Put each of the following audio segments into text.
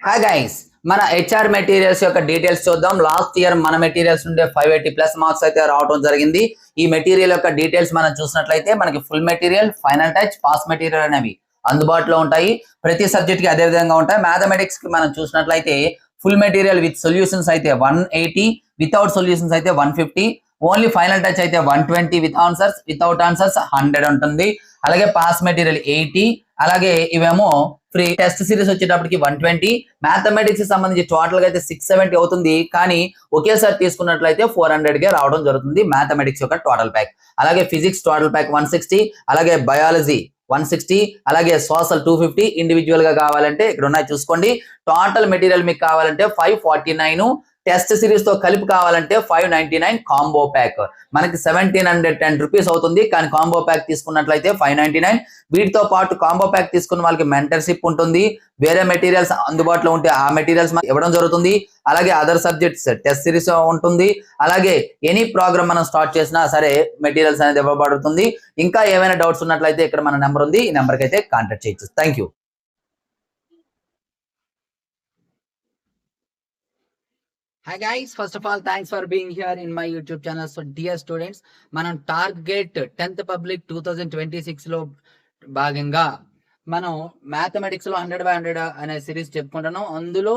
Hi guys, మన HR materials యొక్క details చూద్దాం. లాస్ట్ ఇయర్ మన మెటీరియల్స్ నుండే 580+ మార్క్స్ అయితే రావడం జరిగింది. ఈ మెటీరియల్ యొక్క డీటెయిల్స్ మనం చూసినట్లయితే మనకి full material, final touch, pass material అనేవి అందుబాటులో ఉంటాయి. ప్రతి సబ్జెక్ట్ కి అదే విధంగా ఉంటాయి. మ్యాథమెటిక్స్ కి మనం చూసినట్లయితే ఫుల్ మెటీరియల్ విత్ సొల్యూషన్స్ అయితే 180, వితౌట్ సొల్యూషన్స్ అయితే 150, ఓన్లీ ఫైనల్ టచ్ అయితే 120 విత్ ఆన్సర్స్, వితౌట్ ఆన్సర్స్ 100 ఉంటుంది. అలాగే పాస్ మెటీరియల్ 80, అలాగే ఇవేమో ఫ్రీ. టెస్ట్ సిరీస్ వచ్చేటప్పటికి 120. మ్యాథమెటిక్స్ సంబంధించి టోటల్ గా అయితే 670 అవుతుంది. కానీ ఒకేసారి తీసుకున్నట్లయితే 400 గా రావడం జరుగుతుంది మ్యాథమెటిక్స్ యొక్క టోటల్ ప్యాక్. అలాగే ఫిజిక్స్ టోటల్ ప్యాక్ 160, అలాగే బయాలజీ 160, అలాగే సోషల్ 250. ఇండివిజువల్ గా కావాలంటే ఇక్కడ ఉన్నాయి చూసుకోండి. టోటల్ మెటీరియల్ మీకు కావాలంటే 549, టెస్ట్ సిరీస్ తో కలిపి కావాలంటే 599 కాంబో ప్యాక్. మనకి 1710 రూపీస్ అవుతుంది. కానీ కాంబో ప్యాక్ తీసుకున్నట్లయితే 599. వీటితో పాటు కాంబో ప్యాక్ తీసుకున్న వాళ్ళకి మెంటర్షిప్ ఉంటుంది. వేరే మెటీరియల్స్ అందుబాటులో ఉంటే ఆ మెటీరియల్స్ ఇవ్వడం జరుగుతుంది. అలాగే అదర్ సబ్జెక్ట్స్ టెస్ట్ సిరీస్ ఉంటుంది. అలాగే ఎనీ ప్రోగ్రామ్ మనం స్టార్ట్ చేసినా సరే మెటీరియల్స్ అనేది ఇవ్వబడుతుంది. ఇంకా ఏమైనా డౌట్స్ ఉన్నట్లయితే ఇక్కడ మన నెంబర్ ఉంది, ఈ నెంబర్కి అయితే కాంటాక్ట్ చేయొచ్చు. Thank you. Hi guys, first of all, thanks for being here in my YouTube channel. So dear students, మనం టార్గెట్ 10th పబ్లిక్ 2026 లో భాగంగా మనం మ్యాథమెటిక్స్ లో 100/100 అనే సిరీస్ చెప్పుకుంటున్నాం. అందులో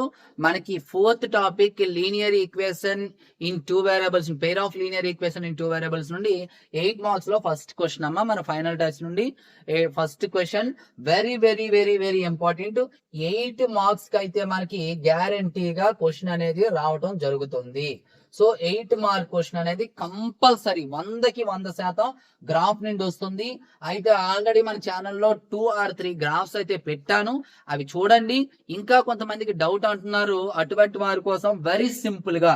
మనకి 4th topic linear equation in 2 variables, pair of linear equation in 2 variables నుండి 8 మార్క్స్ లో ఫస్ట్ క్వశ్చన్ అమ్మా. మన ఫైనల్ టచ్ నుండి first question very very very very important. 8 marks కి అయితే మనకి గ్యారంటీగా క్వశ్చన్ అనేది రావటం జరుగుతుంది. సో 8 మార్క్ క్వశ్చన్ అనేది కంపల్సరీ 100కి 100% గ్రాఫ్ నుండి వస్తుంది. అయితే ఆల్రెడీ మన ఛానల్లో 2 or 3 గ్రాఫ్స్ అయితే పెట్టాను, అవి చూడండి. ఇంకా కొంతమందికి డౌట్ అంటున్నారు, అటువంటి వారి కోసం వెరీ సింపుల్ గా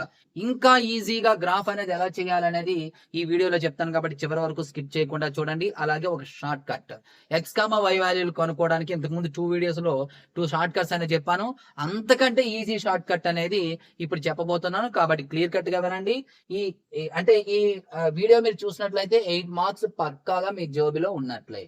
ఇంకా ఈజీగా గ్రాఫ్ అనేది ఎలా చేయాలనేది ఈ వీడియోలో చెప్తాను. కాబట్టి చివరి వరకు స్కిప్ చేయకుండా చూడండి. అలాగే ఒక short cut X comma Y వాల్యూలు కనుక్కోవడానికి ఇంతకుముందు 2 వీడియోస్ లో 2 షార్ట్ కట్స్ అనేది చెప్పాను. అంతకంటే ఈజీ షార్ట్ కట్ అనేది ఇప్పుడు చెప్పబోతున్నాను. కాబట్టి క్లియర్ కట్ గా వినండి. ఈ వీడియో మీరు చూసినట్లయితే 8 మార్క్స్ పక్కాగా మీ జోబిలో ఉన్నట్లే.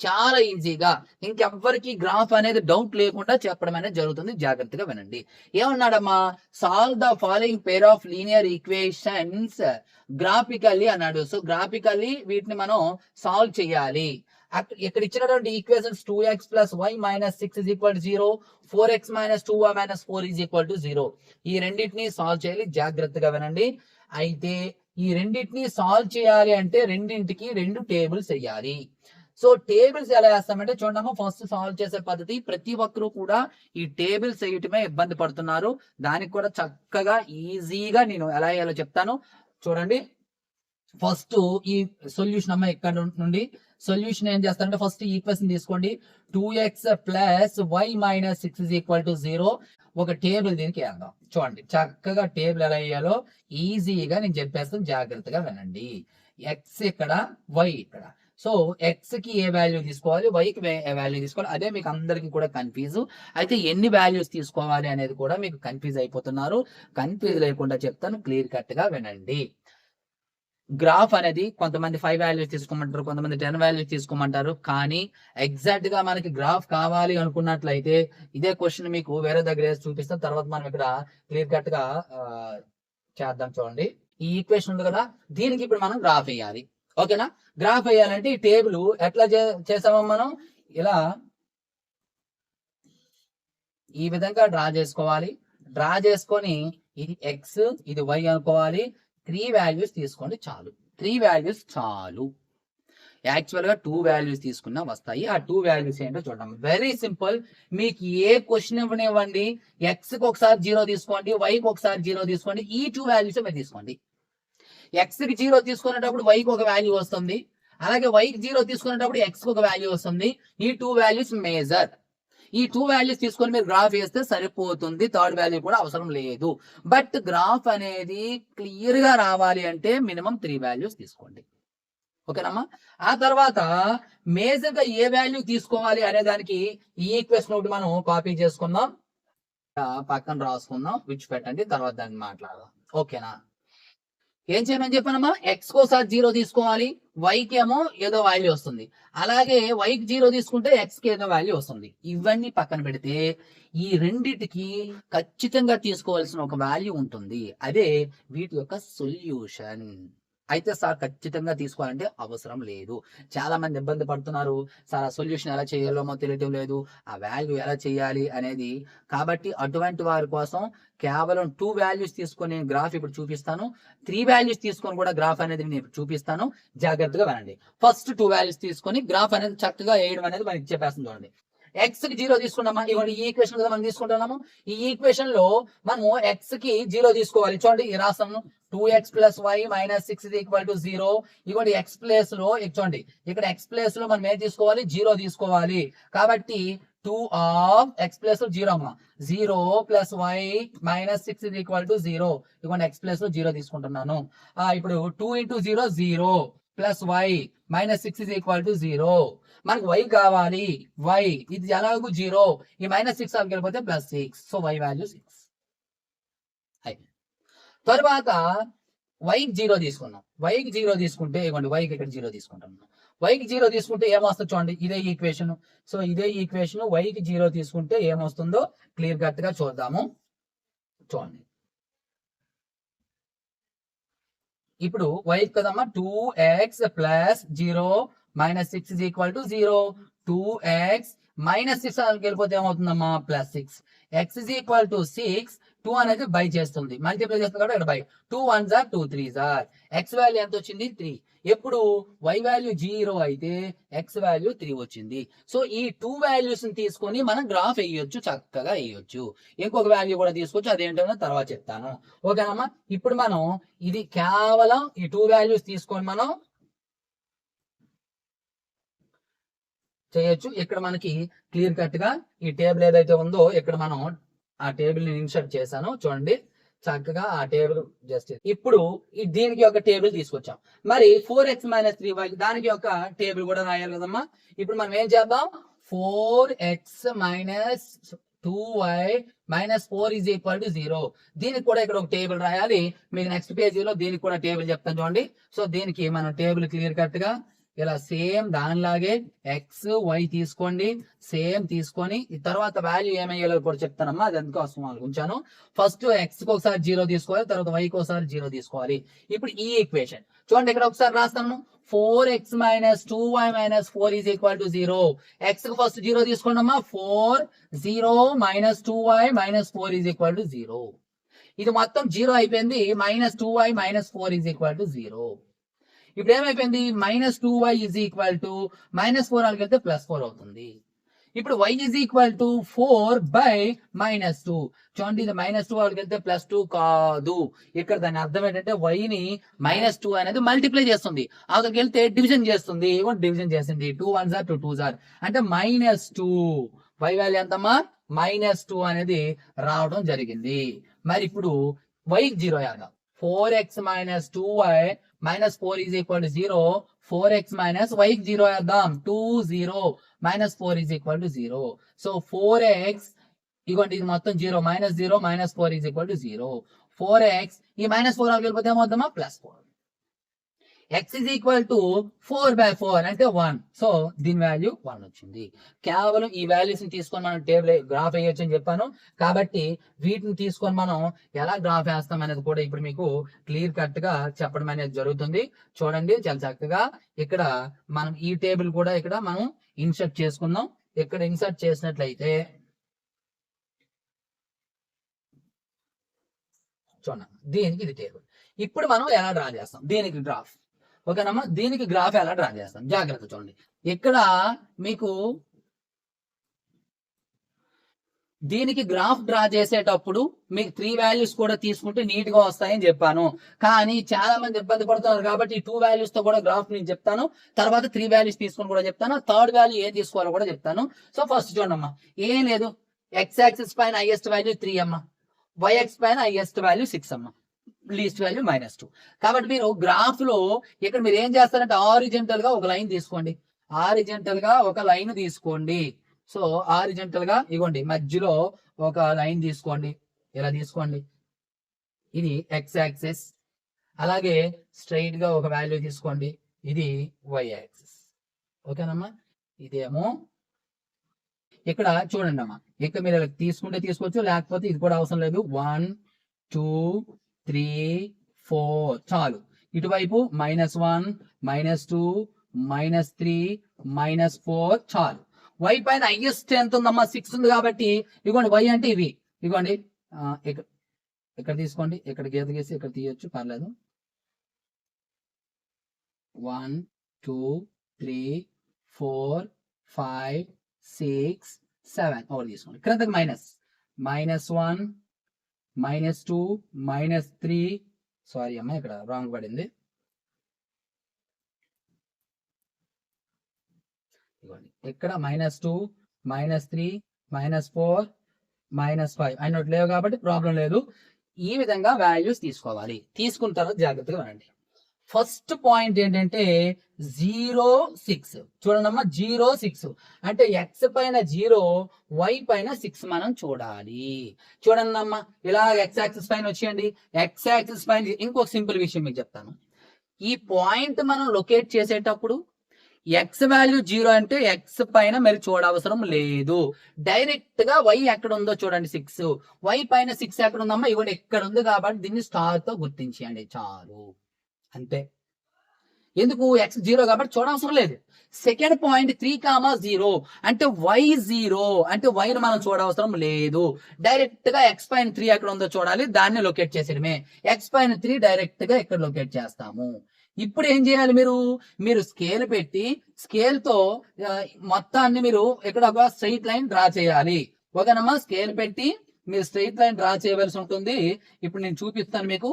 చాలా ఈజీగా ఇంకెవ్వరికి గ్రాఫ్ అనేది డౌట్ లేకుండా చెప్పడం అనేది జరుగుతుంది. జాగ్రత్తగా వినండి. ఏమన్నాడమ్మా, solve the following pair of linear equations graphically అన్నాడు. సో గ్రాఫికల్లీ వీటిని మనం సాల్వ్ చేయాలి. ఇక్కడ ఇచ్చినటువంటి equations 2x + y - 6 = 0, 4x - 2y - 4 = 0. ఈ రెండింటిని సాల్వ్ చేయాలి. జాగ్రత్తగా వినండి. అయితే ఈ రెండింటిని సాల్వ్ చేయాలి అంటే రెండింటికి 2 టేబుల్స్ వేయాలి. సో టేబుల్స్ ఎలా వేస్తామంటే చూడమ్మా, ఫస్ట్ సాల్వ్ చేసే పద్ధతి. ప్రతి ఒక్కరూ కూడా ఈ టేబుల్స్ వేయటమే ఇబ్బంది పడుతున్నారు. దానికి కూడా చక్కగా ఈజీగా నేను ఎలా వేయాలో చెప్తాను. చూడండి, ఫస్ట్ ఈ సొల్యూషన్ అమ్మ ఇక్కడ నుండి సొల్యూషన్ ఏం చేస్తారంటే ఫస్ట్ ఈక్వేషన్ తీసుకోండి. 2x + y - 6 = 0. ఒక టేబుల్ దీనికి వేద్దాం. చూడండి చక్కగా టేబుల్ ఎలా వేయాలో ఈజీగా నేను చెప్పేస్తాను. జాగ్రత్తగా వినండి. ఎక్స్ ఇక్కడ, వై ఇక్కడ. సో ఎక్స్ కి ఏ వాల్యూ తీసుకోవాలి, వైకి ఏ వాల్యూ తీసుకోవాలి, అదే మీకు అందరికి కూడా కన్ఫ్యూజ్. అయితే ఎన్ని వాల్యూస్ తీసుకోవాలి అనేది కూడా మీకు కన్ఫ్యూజ్ అయిపోతున్నారు. కన్ఫ్యూజ్ లేకుండా చెప్తాను, క్లియర్ కట్ గా వినండి. గ్రాఫ్ అనేది కొంతమంది 5 వాల్యూస్ తీసుకోమంటారు, కొంతమంది 10 వాల్యూస్ తీసుకోమంటారు. కానీ ఎగ్జాక్ట్ గా మనకి గ్రాఫ్ కావాలి అనుకున్నట్లయితే ఇదే క్వశ్చన్ మీకు వేరే దగ్గర చూపిస్తాం. తర్వాత మనం ఇక్కడ క్లియర్ కట్ గా చేద్దాం. చూడండి, ఈ ఈక్వేషన్ ఉంది కదా, దీనికి ఇప్పుడు మనం గ్రాఫ్ వేయాలి. ఓకేనా? గ్రాఫ్ వేయాలంటే ఈ టేబుల్ ఎట్లా చేసామో మనం ఇలా ఈ విధంగా డ్రా చేసుకోవాలి. డ్రా చేసుకొని ఇది ఎక్స్, ఇది వై అనుకోవాలి. 3 వాల్యూస్ తీసుకోండి చాలు. 3 వాల్యూస్ చాలు. యాక్చువల్ గా 2 వాల్యూస్ తీసుకున్నా వస్తాయి. ఆ 2 వాల్యూస్ ఏంటో చూద్దాం. Very simple. మీకు ఏ క్వశ్చన్ ఇవ్వనివ్వండి, ఎక్స్ కి ఒకసారి 0 తీసుకోండి, వైకి ఒకసారి 0 తీసుకోండి. ఈ 2 వాల్యూస్ మీరు తీసుకోండి. ఎక్స్ కి 0 తీసుకునేటప్పుడు వైకి ఒక వాల్యూ వస్తుంది, అలాగే వైకి 0 తీసుకునేటప్పుడు ఎక్స్ కి ఒక వాల్యూ వస్తుంది. ఈ 2 వాల్యూస్ మేజర్. ఈ 2 వాల్యూస్ తీసుకొని మీరు గ్రాఫ్ వేస్తే సరిపోతుంది. థర్డ్ వాల్యూ కూడా అవసరం లేదు. బట్ గ్రాఫ్ అనేది క్లియర్ గా రావాలి అంటే మినిమం 3 వాల్యూస్ తీసుకోండి. ఓకేనమ్మా? ఆ తర్వాత మేజర్ గా ఏ వాల్యూ తీసుకోవాలి అనే దానికి ఈ ఈక్వేషన్ ఒకటి మనం కాపీ చేసుకుందాం, పక్కన రాసుకుందాం, విడిచిపెట్టండి, తర్వాత దాన్ని మాట్లాడదాం. ఓకేనా? ఏం చేయమని చెప్పానమ్మా, ఎక్స్ కోసారి 0 తీసుకోవాలి, వైకి ఏమో ఏదో వాల్యూ వస్తుంది. అలాగే వైకి 0 తీసుకుంటే ఎక్స్ కి ఏదో వాల్యూ వస్తుంది. ఇవన్నీ పక్కన పెడితే ఈ రెండిటికి ఖచ్చితంగా తీసుకోవాల్సిన ఒక వాల్యూ ఉంటుంది. అదే వీటి యొక్క సొల్యూషన్. అయితే సార్ ఖచ్చితంగా తీసుకోవాలంటే అవసరం లేదు. చాలా మంది ఇబ్బంది పడుతున్నారు. సార్ ఆ సొల్యూషన్ ఎలా చేయాలో తెలియటం లేదు, ఆ వాల్యూ ఎలా చేయాలి అనేది. కాబట్టి అటువంటి వారి కోసం కేవలం 2 వాల్యూస్ తీసుకొని గ్రాఫ్ ఇప్పుడు చూపిస్తాను. 3 వాల్యూస్ తీసుకొని కూడా గ్రాఫ్ అనేది నేను చూపిస్తాను. జాగ్రత్తగా వినండి. ఫస్ట్ 2 వాల్యూస్ తీసుకొని గ్రాఫ్ అనేది చక్కగా వేయడం అనేది మనకి చెప్పేస్తుంది. చూడండి, ఎక్స్ కి 0 తీసుకున్నామా, ఇవ్వండి ఈ ఈక్వేషన్ కదా మనం తీసుకుంటున్నాము. ఈ ఈక్వేషన్ లో మనము ఎక్స్ కి 0 తీసుకోవాలి. చూడండి ఈ రాసాము, 2x + y - 6 = 0. ఇవ్వండి ఎక్స్ ప్లేస్ లో చూడండి, ఇక్కడ ఎక్స్ ప్లేస్ లో మనం ఏం తీసుకోవాలి, 0 తీసుకోవాలి. కాబట్టి 2 of x ప్లేస్ 0 అమ్మా, 0 + y - 6 = 0. ఇవ్వండి ఎక్స్ ప్లేస్ లో 0 తీసుకుంటున్నాను. ఇప్పుడు 2 × 0 0 + y - 6 = 0. మనకు y కావాలి, y ఇది ఎలాగూ 0, ఈ -6 వెళ్ళిపోతే +6. So y value 6. తర్వాత వైకి 0 తీసుకున్నాం. వైకి 0 తీసుకుంటే ఇవ్వండి, వైకి ఇక్కడ 0 తీసుకుంటాం. వైకి 0 తీసుకుంటే ఏమొస్తుంది చూడండి, ఇదే ఈక్వేషన్. సో ఇదే ఈక్వేషన్ వైకి 0 తీసుకుంటే ఏమొస్తుందో క్లియర్ కట్ గా చూద్దాము. చూడండి, ఇప్పుడు వైకి కదమ్మా 2x + 0 - 6 = 0. 2x -6 వెళ్ళిపోతే ఏమవుతుందమ్మా, +6. x = 6. 2 అనేది బై చేస్తుంది, మల్టిప్లై చేస్తుంది కాబట్టి ఇక్కడ by. 2 1s are 2 3s are. X value ఎంత వచ్చింది, 3. ఎప్పుడు y వాల్యూ 0 అయితే x వాల్యూ 3 వచ్చింది. సో ఈ 2 వాల్యూస్ తీసుకొని మనం గ్రాఫ్ వేయొచ్చు, చక్కగా వేయొచ్చు. ఇంకొక వాల్యూ కూడా తీసుకోవచ్చు, అదేంటో తర్వాత చెప్తాను. ఓకేనమ్మా. ఇప్పుడు మనం ఇది కేవలం ఈ 2 వాల్యూస్ తీసుకొని మనం చేయొచ్చు. ఇక్కడ మనకి క్లియర్ కట్ గా ఈ టేబుల్ ఏదైతే ఉందో ఇక్కడ మనం ఆ టేబుల్ ని ఇన్సర్ట్ చేశాను. చూడండి చక్కగా ఆ టేబుల్ జస్ట్ ఇప్పుడు దీనికి ఒక టేబుల్ తీసుకొచ్చాం. మరి 4x - 3y దానికి ఒక టేబుల్ కూడా రాయాలి కదమ్మా. ఇప్పుడు మనం ఏం చేద్దాం, 4x - 2y - 4 = 0. దీనికి కూడా ఇక్కడ ఒక టేబుల్ రాయాలి. మీకు నెక్స్ట్ పేజీలో దీనికి కూడా టేబుల్ చెప్తాను చూడండి. సో దీనికి మనం టేబుల్ క్లియర్ కట్ గా ఇలా సేమ్ దానిలాగే ఎక్స్ వై తీసుకోండి, సేమ్ తీసుకొని తర్వాత వాల్యూ ఏమయ్యేలో కూడా చెప్తానమ్మా, అది ఎందుకోసం ఉంచాను. ఫస్ట్ ఎక్స్ కి ఒకసారి 0 తీసుకోవాలి, తర్వాత వై కి ఒకసారి 0 తీసుకోవాలి. ఇప్పుడు ఈ ఈక్వేషన్ చూడండి, ఇక్కడ ఒకసారి రాస్తాను. 4x - 2y - 4 = 0. ఎక్స్ కి ఫస్ట్ 0 తీసుకోండి అమ్మా, 4 0 - 2y - 4 = 0. ఇది మొత్తం 0 అయిపోయింది. -2y - 4 = 0. ఇప్పుడు ఏమైపోయింది, -2y -4 వెళ్తే +4 అవుతుంది. ఇప్పుడు y = 4/-2. చూడండి, ఇది -2 వెళ్తే +2 కాదు. ఇక్కడ దాని అర్థం ఏంటంటే y ని -2 అనేది మల్టిప్లై చేస్తుంది, అక్కడికి వెళ్తే డివిజన్ చేస్తుంది. డివిజన్ చేసింది, 2 1s are 2 2s are అంటే -2. y వాల్యూ ఎంతమ్మా, -2 అనేది రావడం జరిగింది. మరి ఇప్పుడు y 0 వేద్దాం. 4x - 2y - 4 = 0. 4x - y 0 వేద్దాం. 2 0 - 4 = 0. సో 4x ఇగోండి, ఇది మొత్తం 0 -0 - 4 = 0. 4x ఈ -4 వెళ్ళిపోతే ఏమవుతామా, +4. x = 4/4 అంటే 1. సో దీని వాల్యూ 1 వచ్చింది. కేవలం ఈ వాల్యూస్ ని తీసుకొని మనం టేబుల్ గ్రాఫ్ వేయొచ్చు అని చెప్పాను. కాబట్టి వీటిని తీసుకొని మనం ఎలా గ్రాఫ్ వేస్తాం అనేది కూడా ఇప్పుడు మీకు క్లియర్ కట్ గా చెప్పడం అనేది జరుగుతుంది. చూడండి చాలా చక్కగా ఇక్కడ మనం ఈ టేబుల్ కూడా ఇక్కడ మనం ఇన్సర్ట్ చేసుకుందాం. ఇక్కడ ఇన్సర్ట్ చేసినట్లయితే చూడండి, దీనికి ఇది టేబుల్. ఇప్పుడు మనం ఎలా డ్రా చేస్తాం, దీనికి గ్రాఫ్. ఓకేనమ్మా, దీనికి గ్రాఫ్ ఎలా డ్రా చేస్తాం జాగ్రత్త చూడండి. ఇక్కడ మీకు దీనికి గ్రాఫ్ డ్రా చేసేటప్పుడు మీకు 3 వాల్యూస్ కూడా తీసుకుంటే నీట్ గా వస్తాయని చెప్పాను. కానీ చాలా మంది ఇబ్బంది పడుతున్నారు కాబట్టి 2 వాల్యూస్ తో కూడా గ్రాఫ్ నేను చెప్తాను. తర్వాత 3 వాల్యూస్ తీసుకొని కూడా చెప్తాను. థర్డ్ వాల్యూ ఏం తీసుకోవాలో కూడా చెప్తాను. సో ఫస్ట్ చూడండి అమ్మా, ఏం లేదు, ఎక్స్ యాక్సిస్ పైన హైయెస్ట్ వాల్యూ 3 అమ్మా, వైఎక్స్ పైన హైయెస్ట్ వాల్యూ 6 అమ్మా, లీస్ట్ వాల్యూ -2. కాబట్టి మీరు గ్రాఫ్ లో ఇక్కడ మీరు ఏం చేస్తారంటే ఆరిజెంటల్ గా ఒక లైన్ తీసుకోండి. ఆరిజెంటల్ గా ఒక లైన్ తీసుకోండి. సో ఆరిజెంటల్ గా ఇగోండి మధ్యలో ఒక లైన్ తీసుకోండి, ఇలా తీసుకోండి. ఇది ఎక్స్ యాక్సిస్, అలాగే స్ట్రైట్ గా ఒక వాల్యూ తీసుకోండి, ఇది y యాక్సిస్. ఓకేనమ్మా, ఇదేమో ఇక్కడ చూడండి అమ్మా, ఇక్కడ మీరు తీసుకుంటే తీసుకోవచ్చు, లేకపోతే ఇది కూడా అవసరం లేదు. 1 2 3 4 చాలు. ఇటువైపు -1 -2 -3 -4 చాలు. y పైన హైయెస్ట్ ఎంత ఉందమ్మా? 6 ఉంది కాబట్టి ఇదిగోండి y అంటే ఇవి, ఇదిగోండి ఇక్కడ తీసుకోండి, ఇక్కడ గీత గీసి ఇక్కడ తీయొచ్చు, పర్లేదు. 1 2 3 4 5 6 7 ఒకటి తీసుకోండి. క్రిందకి -1 -2 -3, సారీ అమ్మా ఇక్కడ రాంగ్ పడింది. ఇక్కడ -2 -3 -4 -5 అన్నట్టు లేవు కాబట్టి ప్రాబ్లం లేదు. ఈ విధంగా వాల్యూస్ తీసుకోవాలి. తీసుకున్న తర్వాత జాగ్రత్తగా వినండి. ఫస్ట్ పాయింట్ ఏంటంటే 0 6. చూడండమ్మా, 0 6 అంటే x పైన 0, y పైన 6 మనం చూడాలి. చూడండి అమ్మా, ఇలా x యాక్సిస్ పైన వచ్చేయండి. x యాక్సిస్ పైన ఇంకొక సింపుల్ విషయం మీకు చెప్తాను. ఈ పాయింట్ మనం లొకేట్ చేసేటప్పుడు x వాల్యూ 0 అంటే x పైన మీరు చూడవసరం లేదు. డైరెక్ట్ గా y ఎక్కడ ఉందో చూడండి, 6. y పైన 6 ఎక్కడ ఉందమ్మా? ఇవ్వండి, ఎక్కడ ఉంది కాబట్టి దీన్ని స్టార్ తో గుర్తించండి, చాలు, అంతే. ఎందుకు? x 0 కాబట్టి చూడవసరం లేదు. సెకండ్ పాయింట్ 3,0 అంటే y 0 అంటే y ను మనం చూడవసరం లేదు. డైరెక్ట్ గా x పైన 3 ఎక్కడ ఉందో చూడాలి, దాన్ని లొకేట్ చేసేయడమే. x పైన 3 డైరెక్ట్ గా ఇక్కడ లొకేట్ చేస్తాము. ఇప్పుడు ఏం చేయాలి? మీరు స్కేల్ పెట్టి స్కేల్ తో మొత్తాన్ని మీరు ఇక్కడ ఒక స్ట్రైట్ లైన్ డ్రా చేయాలి. ఓకేనమ్మా, స్కేల్ పెట్టి మీరు స్ట్రైట్ లైన్ డ్రా చేయవలసి ఉంటుంది. ఇప్పుడు నేను చూపిస్తాను మీకు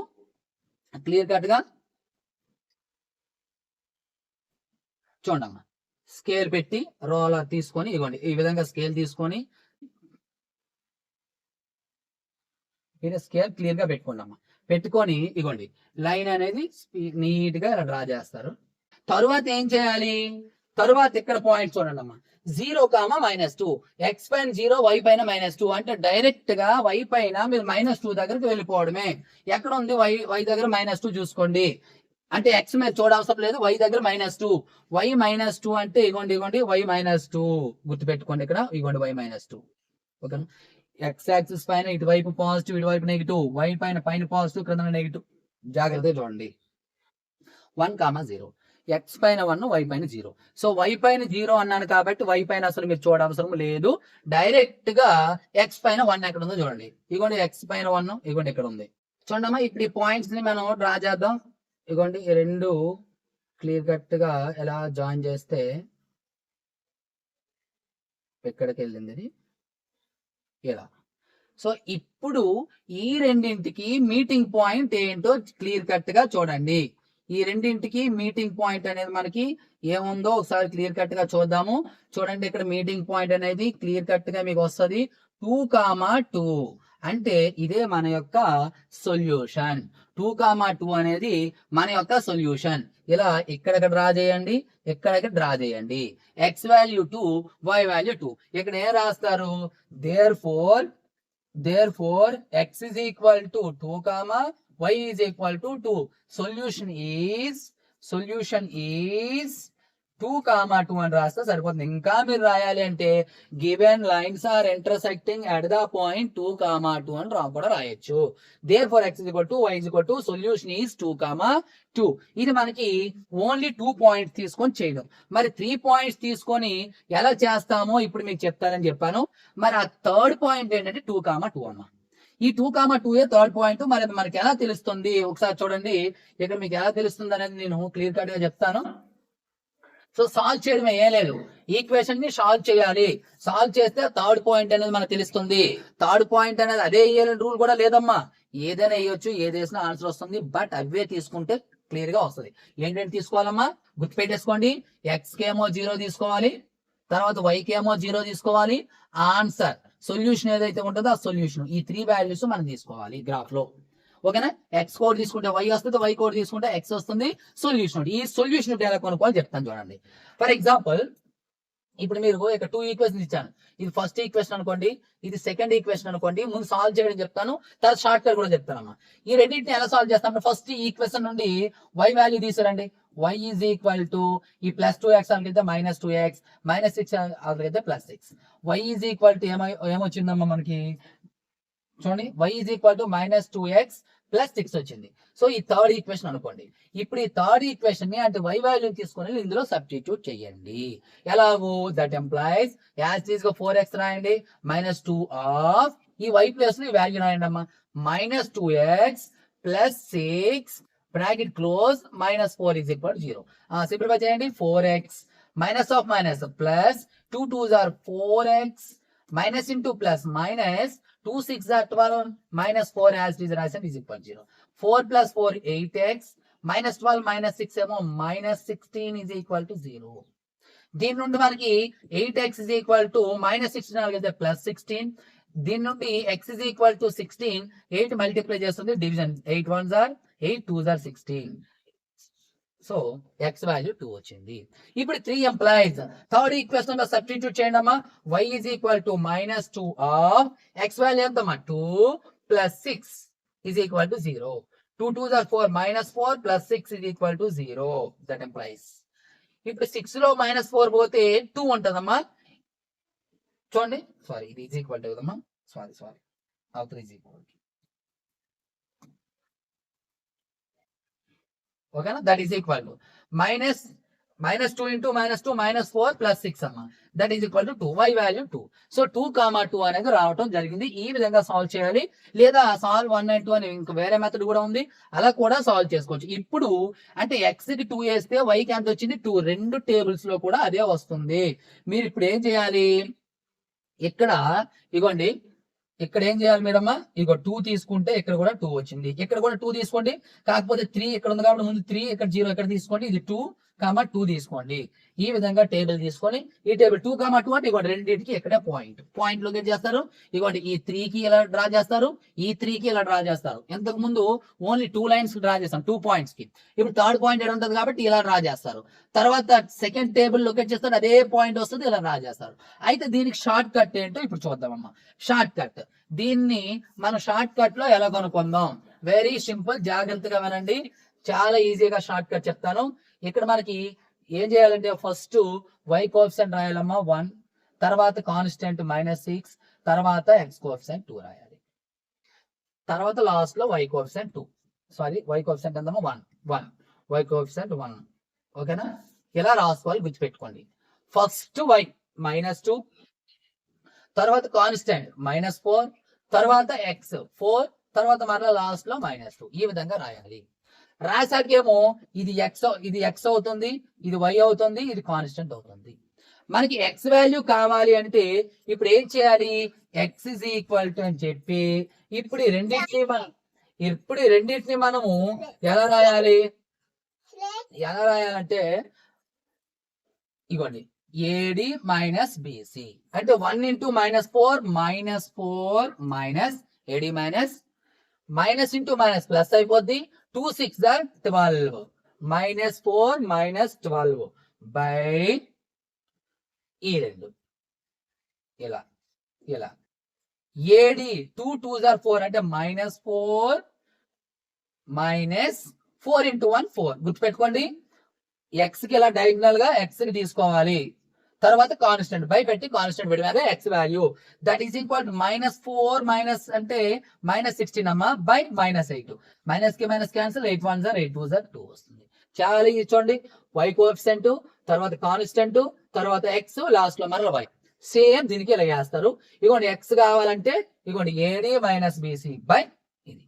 క్లియర్ కట్ గా. చూడమ్మా, స్కేల్ పెట్టి రోలర్ తీసుకొని ఇవ్వండి, ఈ విధంగా స్కేల్ తీసుకొని మీరు స్కేల్ క్లియర్ గా పెట్టుకోండి అమ్మా. పెట్టుకొని ఇవ్వండి, లైన్ అనేది నీట్ గా డ్రా చేస్తారు. తరువాత ఏం చేయాలి? తరువాత ఇక్కడ పాయింట్ చూడండి అమ్మా, 0, -2 x పైన 0, y పైన -2 అంటే డైరెక్ట్ గా y పైన మీరు -2 దగ్గరికి వెళ్ళిపోవడమే. ఎక్కడ ఉంది y దగ్గర -2 చూసుకోండి. అంటే x మీద చూడవసరం లేదు, y దగ్గర -2. y -2 అంటే ఇగోండి y -2 గుర్తుపెట్టుకోండి. ఇక్కడ ఇగోండి y -2. ఓకేనా? x యాక్సిస్ పైన ఇటువైపు పాజిటివ్, ఇటువైపు నెగిటివ్, y పైన పాజిటివ్, క్రింద నెగిటివ్. జాగ్రత్తగా చూడండి. 1,0 x పైన 1, y పైన 0. సో y పైన 0 అన్నాను కాబట్టి y పైన అసలు మీరు చూడవసరం లేదు. డైరెక్ట్ గా x పైన 1 ఎక్కడ ఉందో చూడండి. ఇగోండి x పైన 1, ఇగోండి ఇక్కడ ఉంది. చూడమ్మా, ఇప్పుడు ఈ పాయింట్స్ ని మనం డ్రా చేద్దాం. ఇగోండి ఈ రెండు క్లియర్ కట్ గా ఎలా జాయిన్ చేస్తే ఎక్కడికి వెళ్ళింది ఇలా. సో ఇప్పుడు ఈ రెండింటికి మీటింగ్ పాయింట్ ఏంటో క్లియర్ కట్ గా చూడండి. ఈ రెండింటికి మీటింగ్ పాయింట్ అనేది మనకి ఏముందో ఒకసారి క్లియర్ కట్ గా చూద్దాము. చూడండి, ఇక్కడ మీటింగ్ పాయింట్ అనేది క్లియర్ కట్ గా మీకు వస్తుంది 2,2. అంటే ఇదే మన యొక్క సొల్యూషన్. 2,2 అనేది మన యొక్క సొల్యూషన్. ఇలా ఇక్కడ డ్రా చేయండి, ఇక్కడ డ్రా చేయండి. x value 2, y value 2. ఇక్కడ ఏం రాస్తారు? therefore x is equal to 2, y is equal to 2. Solution is 2,2 అని రాస్తే సరిపోతుంది. ఇంకా మీరు రాయాలి అంటే given lines are intersecting at the point 2,2 అని కూడా రాయొచ్చు. therefore x is equal to y is equal to solution is 2,2. ఇది మనకి ఓన్లీ 2 పాయింట్స్ తీసుకొని చేయడం. మరి 3 పాయింట్స్ తీసుకొని ఎలా చేస్తామో ఇప్పుడు మీకు చెప్తానని చెప్పాను. మరి ఆ థర్డ్ పాయింట్ ఏంటంటే 2,2 అమ్మ. ఈ 2,2 థర్డ్ పాయింట్. మరి మనకి ఎలా తెలుస్తుంది ఒకసారి చూడండి. ఇక్కడ మీకు ఎలా తెలుస్తుంది అనేది నేను క్లియర్ కట్ గా చెప్తాను. సో సాల్వ్ చేయడమే, ఏం లేదు, ఈక్వేషన్ ని సాల్వ్ చేయాలి. సాల్వ్ చేస్తే థర్డ్ పాయింట్ అనేది మనకు తెలుస్తుంది. థర్డ్ పాయింట్ అనేది అదే వేయాలని రూల్ కూడా లేదమ్మా. ఏదైనా వేయొచ్చు, ఏది వేసినా ఆన్సర్ వస్తుంది. బట్ అవే తీసుకుంటే క్లియర్ గా వస్తుంది. ఏంటంటే తీసుకోవాలమ్మా, గుర్తుపెట్టేసుకోండి. ఎక్స్ కేమో 0 తీసుకోవాలి, తర్వాత y కేమో 0 తీసుకోవాలి. ఆన్సర్ సొల్యూషన్ ఏదైతే ఉంటుందో ఆ సొల్యూషన్ ఈ 3 వాల్యూస్ మనం తీసుకోవాలి గ్రాఫ్ లో. ఓకేనా? ఎక్స్ కోడ్ తీసుకుంటే y వస్తుంది, y కోడ్ తీసుకుంటే x వస్తుంది. సొల్యూషన్, ఈ సొల్యూషన్ ఎలా కొనుక్కోవాలి చెప్తాను చూడండి. ఫర్ ఎగ్జాంపుల్ ఇప్పుడు మీరు ఇక్కడ 2 ఈక్వేషన్స్ ఇచ్చాను. ఇది ఫస్ట్ ఈక్వేషన్ అనుకోండి, ఇది సెకండ్ ఈక్వేషన్ అనుకోండి. ముందు సాల్వ్ చేయడం చెప్తాను, తర్వాత షార్ట్ కట్ కూడా చెప్తానమ్మా. ఈ రెండింటిని ఎలా సాల్వ్ చేస్తాం? ఫస్ట్ ఈక్వేషన్ నుండి y వాల్యూ తీసుకురండి. y ఈజ్ ఈక్వల్ టు ఈ ప్లస్ 2x అయితే మైనస్ 2x, మైనస్ 6 అయితే plus 6. y is equal to ఏమొచ్చిందమ్మా మనకి చూడండి, y is equal to minus 2x plus 6 వచ్చింది. సో ఈ థర్డ్ ఈక్వేషన్ అనుకోండి. ఇప్పుడు ఈ థర్డ్ ఈక్వేషన్ ని అంటే y వాల్యూ తీసుకొని ఇందులో సబ్స్టిట్యూట్ చేయండి. ఎలాగో దట్ ఎంప్లాయిస్ యాజ్ ఈజ్ గా 4x రాయండి, మైనస్ 2 ఆఫ్ ఈ y ప్లస్ లో ఈ వాల్యూ రాయండి అమ్మా, minus 2x plus 6 bracket close minus 4 is equal 0. Simplify చేయండి. 4x minus of minus plus 2 2s are 4x minus into plus minus 2 6 are 12 minus 4 as it is written is equal to 0. 4 plus 4 8x minus 12 minus 6 ఏమో minus 16 is equal to 0. దీని నుండి మనకి 8x is equal to minus 16 అలాగే plus 16. దీని నుండి x is equal to 16, 8 multiply చేస్తుంది division, 8 1s are 8 2s are 16. So x value 2 వచ్చింది. ఇప్పుడు 3 ఎంప్లాయిస్ థర్డ్ ఈక్వేషన్ లో సబ్స్టిట్యూట్ చేయండి అమ్మా. y is equal to minus 2 of x value ఎంతమ్మా 2 plus 6 is equal to 0. 2 2s are 4 minus 4 plus 6 is equal to 0. That employees ఇప్పుడు 6 లో minus 4 పోతే 2 ఉంటుందమ్మా. చూడండి, సారీ ఇది ఈజ్ ఈక్వల్ టు కదమ్మా, sorry out is equal to, ఓకేనా, that is equal to minus 2 into minus 2 minus 4 plus 6 అమ్మా, that is equal to 2, y value 2. So 2, 2 అనేది రావటం జరిగింది. ఈ విధంగా సాల్వ్ చేయాలి, లేదా సాల్వ్ 1 and 2 అని ఇంక వేరే మెథడ్ కూడా ఉంది, అలా కూడా సాల్వ్ చేసుకోవచ్చు. ఇప్పుడు అంటే x కి 2 వేస్తే y కి ఎంత వచ్చింది 2, రెండు టేబుల్స్ లో కూడా అదే వస్తుంది. మీరు ఇప్పుడు ఏం చేయాలి, ఇక్కడ ఇగోండి, ఇక్కడ ఏం చేయాలి మీరమ్మా, ఇగో 2 తీసుకుంటే ఇక్కడ కూడా 2 వచ్చింది, ఇక్కడ కూడా 2 తీసుకోండి, కాకపోతే 3 ఇక్కడ ఉంది కాబట్టి ముందు 3, ఇక్కడ 0 ఇక్కడ తీసుకోండి, ఇది 2, 2 తీసుకోండి. ఈ విధంగా టేబుల్ తీసుకొని ఈ టేబుల్ 2, 2 అంటే ఇగోండి రెండింటికి ఇక్కడ పాయింట్ లొకేట్ చేస్తారు. ఇగోండి ఈ 3 కి ఇలా డ్రా చేస్తారు, ఈ 3 కి ఇలా డ్రా చేస్తారు. ఇంతకు ముందు ఓన్లీ 2 లైన్స్ డ్రా చేస్తాం 2 పాయింట్స్ కి, ఇప్పుడు థర్డ్ పాయింట్ ఎక్కడ ఉంటుంది కాబట్టి ఇలా డ్రా చేస్తారు. తర్వాత సెకండ్ టేబుల్ లొకేట్ చేస్తారు, అదే పాయింట్ వస్తుంది, ఇలా డ్రా చేస్తారు. అయితే దీనికి షార్ట్ కట్ ఏంటో ఇప్పుడు చూద్దామమ్మా. షార్ట్ కట్, దీన్ని మనం షార్ట్ కట్ లో ఎలా కనుక్కుందాం, వెరీ సింపుల్, జాగ్రత్తగా వినండి, చాలా ఈజీగా షార్ట్ కట్ చెప్తాను. ఇక్కడ మనకి ఏం చేయాలంటే ఫస్ట్ y కోఎఫిషియంట్ రాయాలమ్మా 1, తర్వాత కాన్స్టెంట్ -6, తర్వాత x కోఎఫిషియంట్ 2 రాయాలి, తర్వాత లాస్ట్ లో y coefficient 2, sorry y coefficient ఎంతమ్మా 1, y కోఎఫిషియంట్ 1. ఓకేనా, ఇలా రాసుకోవాలి, గుర్తుపెట్టుకోండి. ఫస్ట్ y -2, తర్వాత కాన్స్టెంట్ -4, తర్వాత x 4, తర్వాత మరలా లాస్ట్ లో -2. ఈ విధంగా రాయాలి. రాసాకేమో ఇది x అవుతుంది, ఇది y అవుతుంది, ఇది కాన్స్టెంట్ అవుతుంది. మనకి x వాల్యూ కావాలి అంటే ఇప్పుడు ఏం చేయాలి, x ఇస్ ఈక్వల్ టు అని చెప్పి ఇప్పుడు ఈ రెండింటిని మనము ఎలా రాయాలంటే ఇగోండి AD మైనస్ BC అంటే 1 into -4 minus AD minus into minus plus అయిపోద్ది, 2 6 are 12 -4 -12 బై ఈ రెండు ఇలా AD 2 2s are 4 అంటే -4 ఇంటూ 1 4. గుర్తుపెట్టుకోండి, x కి ఇలా డయాగ్నల్ గా x ని తీసుకోవాలి, తర్వాత కాన్స్టెంట్ బై పెట్టి కాన్స్టెంట్ పెట్టినాక x value that is equal to -4 minus అంటే -16 అమ్మా బై -8, మైనస్ కి minus cancel, 8 1s are 8 2s are 2 వస్తుంది. చాలా చూడండి, y కోఎఫిషియంట్, తర్వాత కాన్స్టెంట్, తర్వాత x, లాస్ట్ లో మరల y. సేమ్ దీనికి ఇలా చేస్తారు. ఇగోండి x కావాలంటే ఇగోండి AD మైనస్ BC బై ఇది.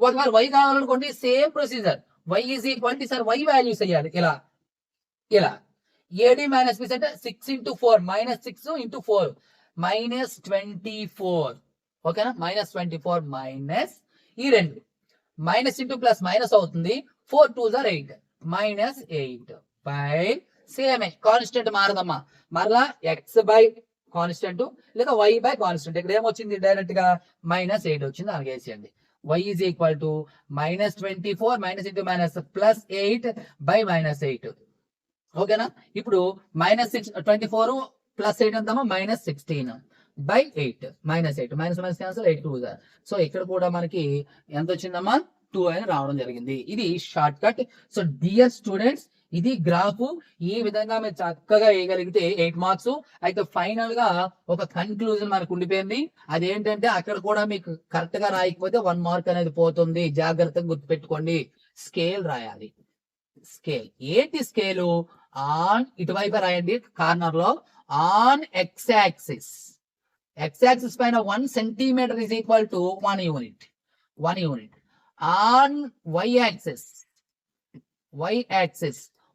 ఒకవేళ y కావాలనుకోండి same procedure, y is equal to sir y values అయ్యాలి ఇలా AD మైనస్ BC అంటే 6 ఇంటూ 4 -6 ఇంటూ 4 -24. ఓకేనా, -24 మైనస్ ఈ రెండు మైనస్ ఇంటూ ప్లస్ మైనస్ అవుతుంది, 4 2s are 8 -8 by same constant మారదమ్మా, మరలా x బై కాన్స్టెంట్ లేదా y బై కాన్స్టెంట్. ఇక్కడ ఏమొచ్చింది డైరెక్ట్ గా -8 వచ్చింది, అలాగే వేసేయండి. y is equal to -24 minus into minus +8 by -8. ఓకేనా, ఇప్పుడు -24 ప్లస్ 8 ఎంతమ్మా -16 బై 8 -8 మైనస్ క్యాన్సల్ 8 2 సో ఇక్కడ కూడా మనకి ఎంత వచ్చిందమ్మా 2 అని రావడం జరిగింది. ఇది short cut. So dear students, ఇది గ్రాఫ్. ఈ విధంగా మీరు చక్కగా వేయగలిగితే 8 మార్క్స్. అయితే ఫైనల్ గా ఒక కన్క్లూజన్ మనకు ఉండిపోయింది. అదేంటంటే అక్కడ కూడా మీకు కరెక్ట్ గా రాయకపోతే 1 మార్క్ అనేది పోతుంది. జాగ్రత్తగా గుర్తుపెట్టుకోండి. స్కేల్ రాయాలి. స్కేల్ ఏంటి? స్కేలు ఆన్ ఇటువైపు రాయండి కార్నర్ లో. ఆన్ ఎక్స్ యాక్సిస్ పైన 1 centimetre is equal to 1 unit. On Y axis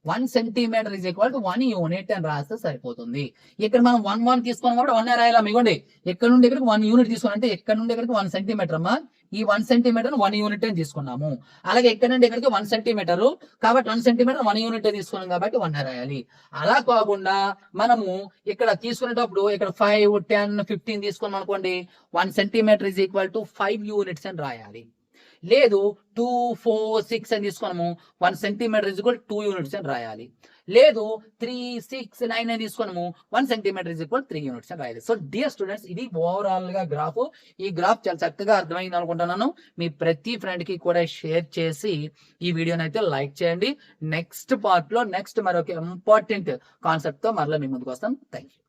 1 centimetre is equal to 1 unit అని రాస్తే సరిపోతుంది. ఇక్కడ మనం 1 తీసుకున్నాం కాబట్టి 1 రాయాలి. ఇవ్వండి, ఎక్కడ నుండి ఇక్కడికి 1 యూనిట్ తీసుకున్నాం, ఇక్కడ నుండి ఇక్కడికి 1 సెంటీమీటర్ అమ్మా. ఈ 1 సెంటీమీటర్ 1 యూనిట్ అని తీసుకున్నాము. అలాగే ఇక్కడ నుండి ఇక్కడికి 1 సెంటీమీటర్ కాబట్టి 1 సెంటీమీటర్ 1 యూనిట్ తీసుకున్నాం కాబట్టి 1 రాయాలి. అలా కాకుండా మనము ఇక్కడ తీసుకునేటప్పుడు ఇక్కడ 5 10 15 తీసుకున్నాం అనుకోండి, 1 centimetre is equal to 5 units అని రాయాలి. లేదు 2 4 6 అని తీసుకున్నాము, 1 సెంటీమీటర్ ఈజ్ ఈక్వల్ 2 యూనిట్స్ అని రాయాలి. లేదు 3 6 9 అని తీసుకున్నాము, 1 సెంటీమీటర్ ఈజ్ ఈక్వల్ 3 యూనిట్స్ అని రాయాలి. సో డియర్ స్టూడెంట్స్, ఇది ఓవరాల్ గా గ్రాఫ్. ఈ గ్రాఫ్ చాలా చక్కగా అర్థమైంది అనుకుంటున్నాను. మీ ప్రతి ఫ్రెండ్ కి కూడా షేర్ చేసి ఈ వీడియోని అయితే లైక్ చేయండి. నెక్స్ట్ పార్ట్ లో నెక్స్ట్ మరొక ఇంపార్టెంట్ కాన్సెప్ట్ తో మరలా మీ ముందుకు వస్తాం. Thank you.